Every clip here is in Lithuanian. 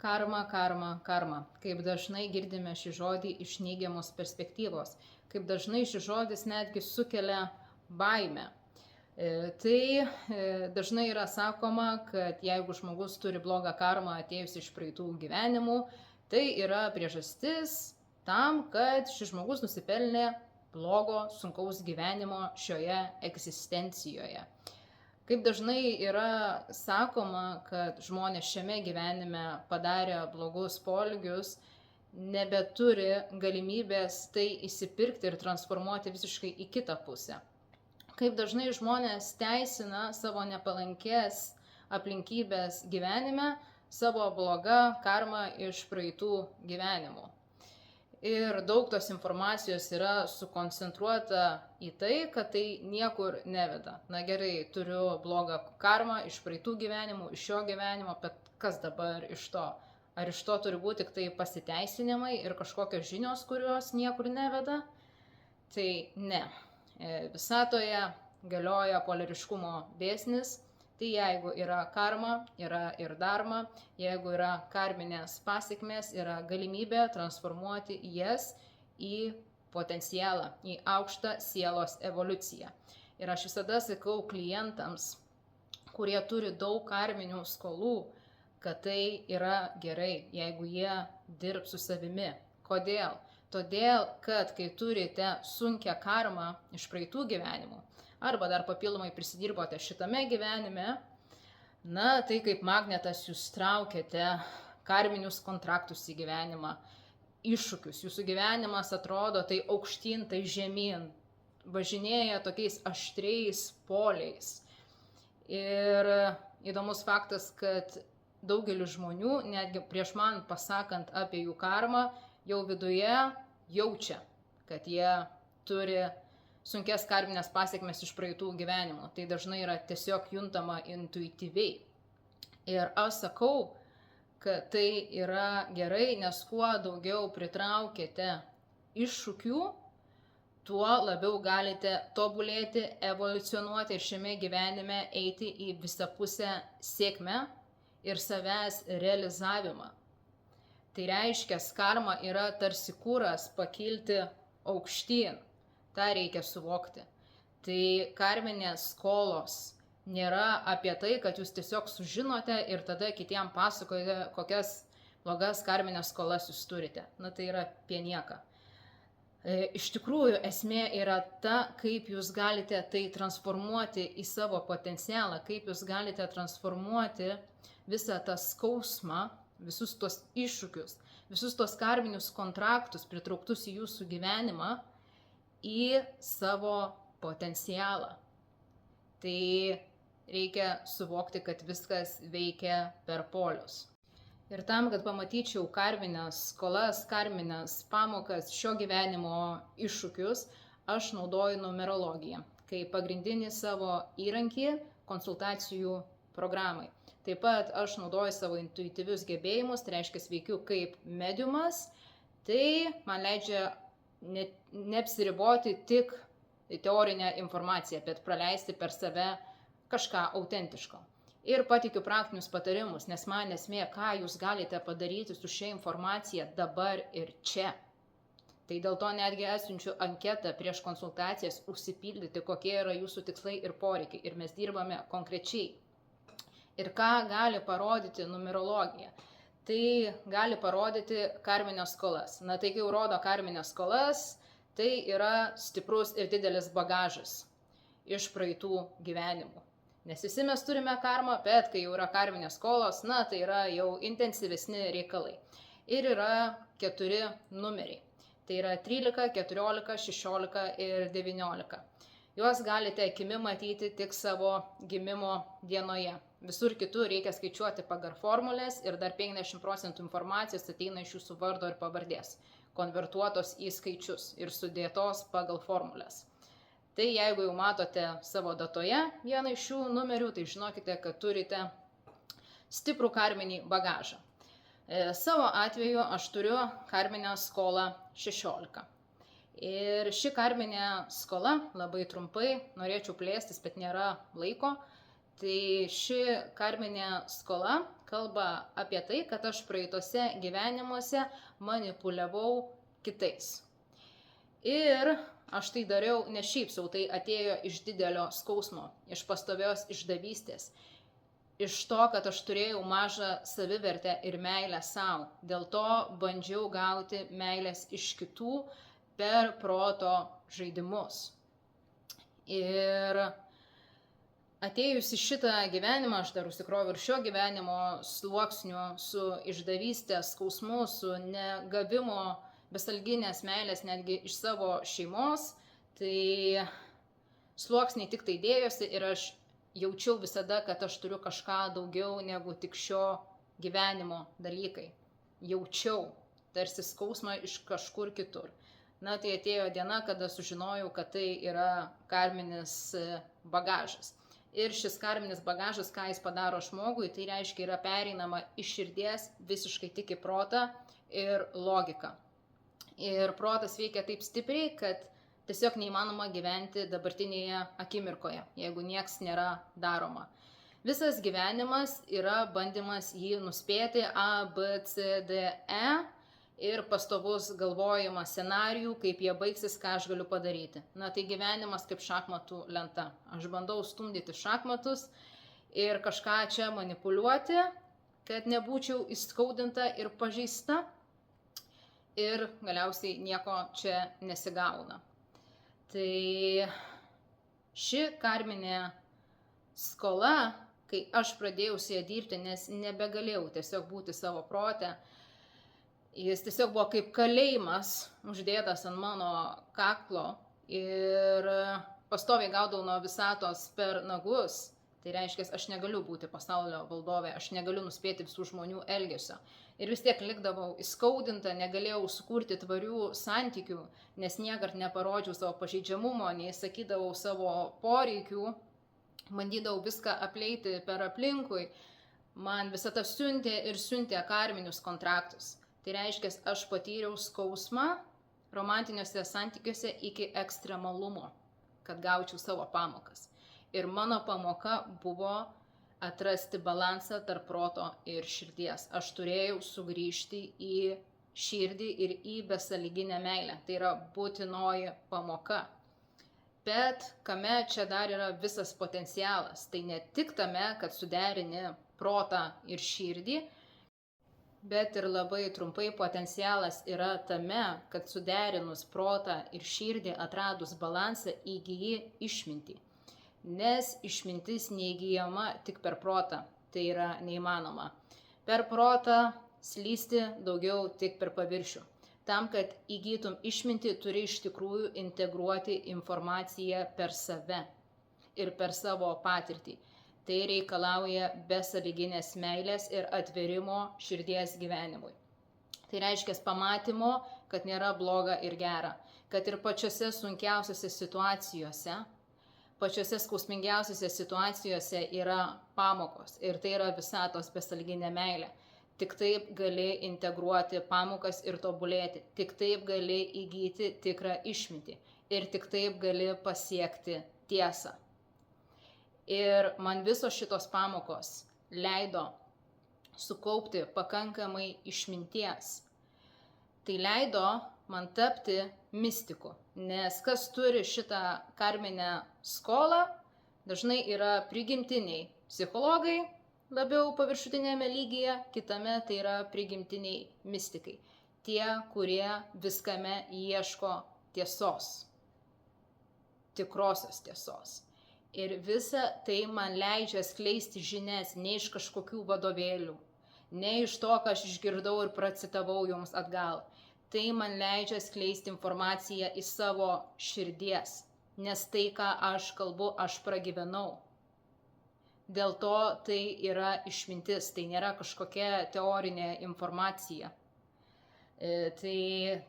Karma, karma, karma. Kaip dažnai girdime šį žodį iš neigiamos perspektyvos. Kaip dažnai šis žodis netgi sukelia baimę. Dažnai yra sakoma, kad jeigu žmogus turi blogą karmą atėjus iš praeitų gyvenimų, tai yra priežastis tam, kad šis žmogus nusipelnė blogo, sunkaus gyvenimo šioje egzistencijoje. Kaip dažnai yra sakoma, kad žmonės šiame gyvenime padarę blogus poelgius nebeturi galimybės tai įsipirkti ir transformuoti visiškai į kitą pusę. Kaip dažnai žmonės teisina savo nepalankės aplinkybės gyvenime savo blogą karmą iš praeitų gyvenimų. Ir daug tos informacijos yra sukoncentruota į tai, kad tai niekur neveda. Na gerai, turiu blogą karmą iš praeitų gyvenimų, iš šio gyvenimo, bet kas dabar iš to? Ar iš to turi būti tik tai pasiteisinimai ir kažkokios žinios, kurios niekur neveda? Tai ne. Visatoje galioja polariškumo dėsnis. Tai jeigu yra karma, yra ir dharma, jeigu yra karminės pasekmės, yra galimybė transformuoti jas į potencialą, į aukštą sielos evoliuciją. Ir aš visada sakau klientams, kurie turi daug karminių skolų, kad tai yra gerai, jeigu jie dirbs su savimi. Kodėl? Todėl, kad kai turite sunkią karmą iš praeitų gyvenimų, arba dar papildomai prisidirbote šitame gyvenime, tai kaip magnetas jūs traukiate karminius kontraktus į gyvenimą, iššūkius. Jūsų gyvenimas atrodo tai aukštyn, tai žemyn, važinėja tokiais aštriais poliais. Ir įdomus faktas, kad daugelis žmonių, netgi prieš man pasakant apie jų karmą, jau viduje jaučia, kad jie turi sunkias karminės pasekmes iš praeitų gyvenimų. Tai dažnai yra tiesiog juntama intuityviai. Ir aš sakau, kad tai yra gerai, nes kuo daugiau pritraukėte iššūkių, tuo labiau galite tobulėti, evoliucionuoti ir šiame gyvenime eiti į visapusę sėkmę ir savęs realizavimą. Tai reiškia, karma yra tarsi kuras pakilti aukštyn. Ta reikia suvokti. Tai karminės skolos nėra apie tai, kad jūs tiesiog sužinote ir tada kitiem pasakojate, kokias blogas karminės skolas jūs turite. Tai yra apie nieką. Iš tikrųjų, esmė yra ta, kaip jūs galite tai transformuoti į savo potencialą, kaip jūs galite transformuoti visą tą skausmą, visus tos iššūkius, visus tos karminius kontraktus pritrauktus į jūsų gyvenimą, į savo potencialą. Tai reikia suvokti, kad viskas veikia per polius. Ir tam, kad pamatyčiau karminės skolas, karminės pamokas, šio gyvenimo iššūkius, aš naudoju numerologiją kaip pagrindinį savo įrankį konsultacijų programai. Taip pat aš naudoju savo intuityvius gebėjimus, tai reiškia veikiu kaip mediumas, tai man leidžia neapsiriboti tik teorinę informaciją, bet praleisti per save kažką autentiško. Ir patikiu praktinius patarimus, nes man esmė, ką jūs galite padaryti su šia informacija dabar ir čia. Tai dėl to netgi atsiunčiu anketą prieš konsultacijas užsipildyti, kokie yra jūsų tikslai ir poreikiai. Ir mes dirbame konkrečiai. Ir ką gali parodyti numerologija? Tai gali parodyti karminės skolas. Tai kai jau rodo karminės skolas, tai yra stiprus ir didelis bagažas iš praeitų gyvenimų. Nes visi mes turime karmą, bet kai jau yra karminės skolos, tai yra jau intensyvesni reikalai. Ir yra 4 numeriai. Tai yra 13, 14, 16 ir 19. Juos galite akimi matyti tik savo gimimo dienoje. Visur kitur reikia skaičiuoti pagal formulės ir dar 50% informacijos ateina iš jūsų vardo ir pavardės, konvertuotos į skaičius ir sudėtos pagal formulės. Tai jeigu jau matote savo datoje vieną iš šių numerių, tai žinokite, kad turite stiprų karminį bagažą. Savo atveju aš turiu karminę skolą 16. Ir ši karminė skola, labai trumpai, norėčiau plėstis, bet nėra laiko, Tai ši karminė skola kalba apie tai, kad aš praeitose gyvenimuose manipuliavau kitais. Ir aš tai dariau ne šiaip sau, tai atėjo iš didelio skausmo, iš pastovios išdavystės, iš to, kad aš turėjau mažą savivertę ir meilę savo. Dėl to bandžiau gauti meilės iš kitų per proto žaidimus. Ir atėjus į šitą gyvenimą, aš dar užsikroviau ir šio gyvenimo sluoksnių su išdavystės skausmu, su negavimo besalginės meilės netgi iš savo šeimos, tai sluoksniai tik tai dėjosi ir aš jaučiau visada, kad aš turiu kažką daugiau negu tik šio gyvenimo dalykai. Jaučiau tarsi skausmą iš kažkur kitur. Na, tai atėjo diena, kada sužinojau, kad tai yra karminis bagažas. Ir šis karminis bagažas, ką jis padaro žmogui, tai reiškia yra pereinama iš širdies visiškai tik į protą ir logiką. Ir protas veikia taip stipriai, kad tiesiog neįmanoma gyventi dabartinėje akimirkoje, jeigu nieks nėra daroma. Visas gyvenimas yra bandymas jį nuspėti A, B, C, D, E ir pastovus galvojimas scenarijų, kaip jie baigsis, ką aš galiu padaryti. Na, tai gyvenimas kaip šachmatų lenta. Aš bandau stumdyti šachmatus ir kažką čia manipuliuoti, kad nebūčiau įskaudinta ir pažeista ir galiausiai nieko čia nesigauna. Tai ši karminė skola, kai aš pradėjau su ją dirbti, nes nebegalėjau tiesiog būti savo prote, jis tiesiog buvo kaip kalėjimas uždėtas ant mano kaklo ir pastoviai gaudavau nuo visatos per nagus. Tai reiškia, aš negaliu būti pasaulio valdovė, aš negaliu nuspėti visų žmonių elgesio. Ir vis tiek likdavau įskaudinta, negalėjau sukurti tvarių santykių, nes niekart neparodžiau savo pažeidžiamumo, nei sakydavau savo poreikių, bandydavau viską apleiti per aplinkui. Man visata siuntė karminius kontraktus. Tai reiškia, aš patyriau skausmą romantiniuose santykiuose iki ekstremalumo, kad gaučiau savo pamokas. Ir mano pamoka buvo atrasti balansą tarp proto ir širdies. Aš turėjau sugrįžti į širdį ir į besąlyginę meilę. Tai yra būtinoji pamoka. Bet kame čia dar yra visas potencialas? Tai ne tik tame, kad suderini protą ir širdį, bet ir labai trumpai potencialas yra tame, kad suderinus protą ir širdį, atradus balansą, įgyji išmintį. Nes išmintis neįgyjama tik per protą, tai yra neįmanoma. Per protą slysti daugiau tik per paviršių. Tam, kad įgytum išmintį, turi iš tikrųjų integruoti informaciją per save ir per savo patirtį. Tai reikalauja besąlyginės meilės ir atverimo širdies gyvenimui. Tai reiškia pamatymo, kad nėra bloga ir gera, kad ir pačiose sunkiausiose situacijose, pačiose skausmingiausiose situacijose yra pamokos ir tai yra visatos besąlyginė meilė. Tik taip gali integruoti pamokas ir tobulėti, tik taip gali įgyti tikrą išmintį ir tik taip gali pasiekti tiesą. Ir man visos šitos pamokos leido sukaupti pakankamai išminties. Tai leido man tapti mistiku, nes kas turi šitą karminę skolą, dažnai yra prigimtiniai psichologai, labiau paviršutinėme lygyje, kitame tai yra prigimtiniai mistikai. Tie, kurie viskame ieško tiesos, tikrosios tiesos. Ir visa tai man leidžia skleisti žinias ne iš kažkokių vadovėlių, ne iš to, ką aš išgirdau ir pracitavau jums atgal. Tai man leidžia skleisti informaciją į savo širdies, nes tai, ką aš kalbu, aš pragyvenau. Dėl to tai yra išmintis, tai nėra kažkokia teorinė informacija. Tai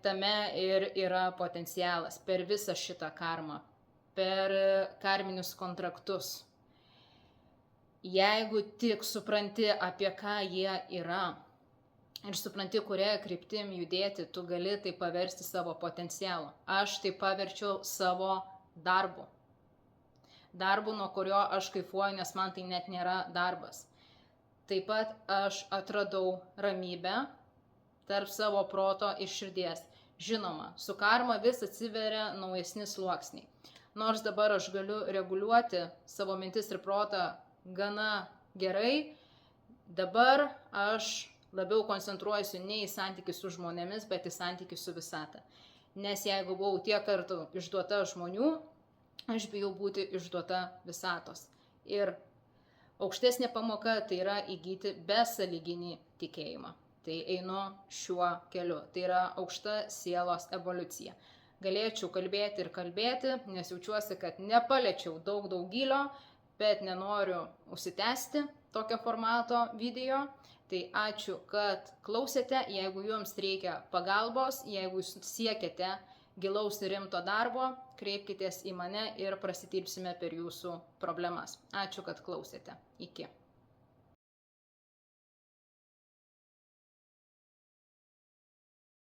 tame ir yra potencialas per visą šitą karmą, per karminius kontraktus. Jeigu tik supranti, apie ką jie yra ir supranti, kuria kryptim judėti, tu gali tai paversti savo potencialu. Aš tai paverčiau savo darbu. darbu, nuo kurio aš kaifuoju, nes man tai net nėra darbas. Taip pat aš atradau ramybę tarp savo proto ir širdies. Žinoma, su karma vis atsiveria naujesni sluoksniai. Nors dabar aš galiu reguliuoti savo mintis ir protą gana gerai, dabar aš labiau koncentruojuosi ne į santykių su žmonėmis, bet į santykių su visata. Nes jeigu buvau tiek kartų išduota žmonių, aš bijau būti išduota visatos. Ir aukštesnė pamoka tai yra įgyti besąlyginį tikėjimą. Tai einu šiuo keliu. Tai yra aukšta sielos evoliucija. Galėčiau kalbėti ir kalbėti, nes jaučiuosi, kad nepaliečiau daug gylio, bet nenoriu užsitęsti tokio formato video. Tai ačiū, kad klausėte. Jeigu jums reikia pagalbos, jeigu jūs siekiate gilaus ir rimto darbo, kreipkitės į mane ir prasidirbsime per jūsų problemas. Ačiū, kad klausėte. Iki.